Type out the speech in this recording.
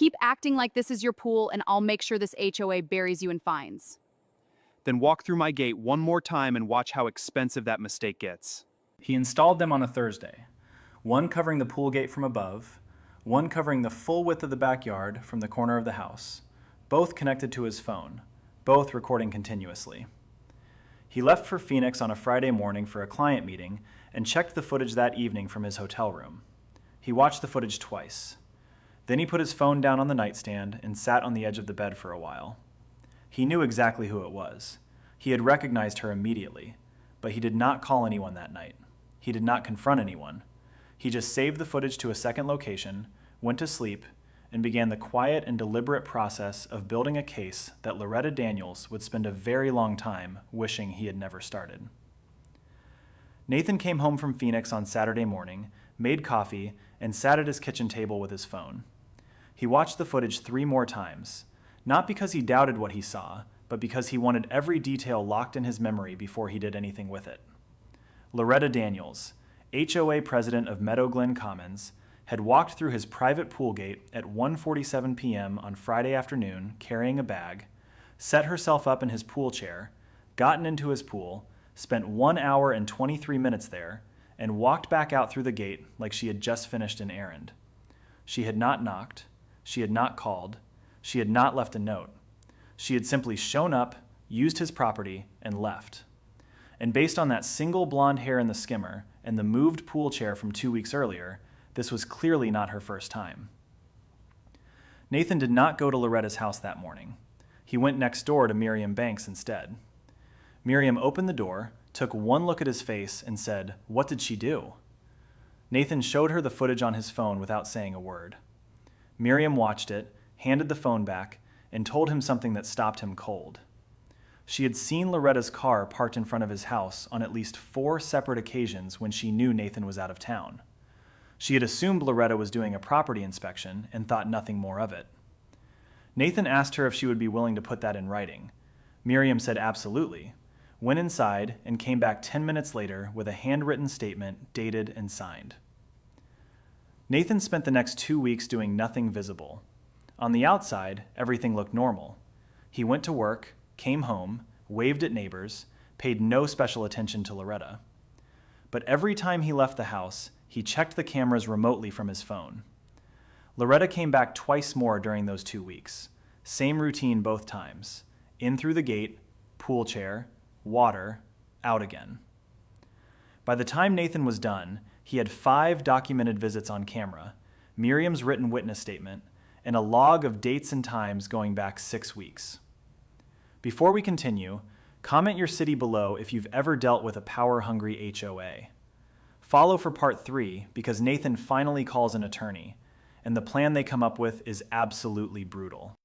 Keep acting like this is your pool, and I'll make sure this HOA buries you in fines. Then walk through my gate one more time and watch how expensive that mistake gets. He installed them on a Thursday, one covering the pool gate from above, one covering the full width of the backyard from the corner of the house, both connected to his phone, both recording continuously. He left for Phoenix on a Friday morning for a client meeting and checked the footage that evening from his hotel room. He watched the footage twice. Then he put his phone down on the nightstand and sat on the edge of the bed for a while. He knew exactly who it was. He had recognized her immediately, but he did not call anyone that night. He did not confront anyone. He just saved the footage to a second location, went to sleep, and began the quiet and deliberate process of building a case that Loretta Daniels would spend a very long time wishing he had never started. Nathan came home from Phoenix on Saturday morning, made coffee, and sat at his kitchen table with his phone. He watched the footage 3 more times, not because he doubted what he saw, but because he wanted every detail locked in his memory before he did anything with it. Loretta Daniels, HOA president of Meadow Glen Commons, had walked through his private pool gate at 1:47 p.m. on Friday afternoon carrying a bag, set herself up in his pool chair, gotten into his pool, spent 1 hour and 23 minutes there, and walked back out through the gate like she had just finished an errand. She had not knocked, she had not called, she had not left a note. She had simply shown up, used his property, and left. And based on that single blonde hair in the skimmer and the moved pool chair from 2 weeks earlier, this was clearly not her first time. Nathan did not go to Loretta's house that morning. He went next door to Miriam Banks instead. Miriam opened the door, took one look at his face, and said, "What did she do?" Nathan showed her the footage on his phone without saying a word. Miriam watched it, handed the phone back, and told him something that stopped him cold. She had seen Loretta's car parked in front of his house on at least 4 separate occasions when she knew Nathan was out of town. She had assumed Loretta was doing a property inspection and thought nothing more of it. Nathan asked her if she would be willing to put that in writing. Miriam said absolutely, went inside, and came back 10 minutes later with a handwritten statement dated and signed. Nathan spent the next 2 weeks doing nothing visible. On the outside, everything looked normal. He went to work, came home, waved at neighbors, paid no special attention to Loretta. But every time he left the house, he checked the cameras remotely from his phone. Loretta came back twice more during those 2 weeks. Same routine both times. In through the gate, pool chair, water, out again. By the time Nathan was done, he had 5 documented visits on camera, Miriam's written witness statement, and a log of dates and times going back 6 weeks. Before we continue, comment your city below if you've ever dealt with a power-hungry HOA. Follow for part 3 because Nathan finally calls an attorney, and the plan they come up with is absolutely brutal.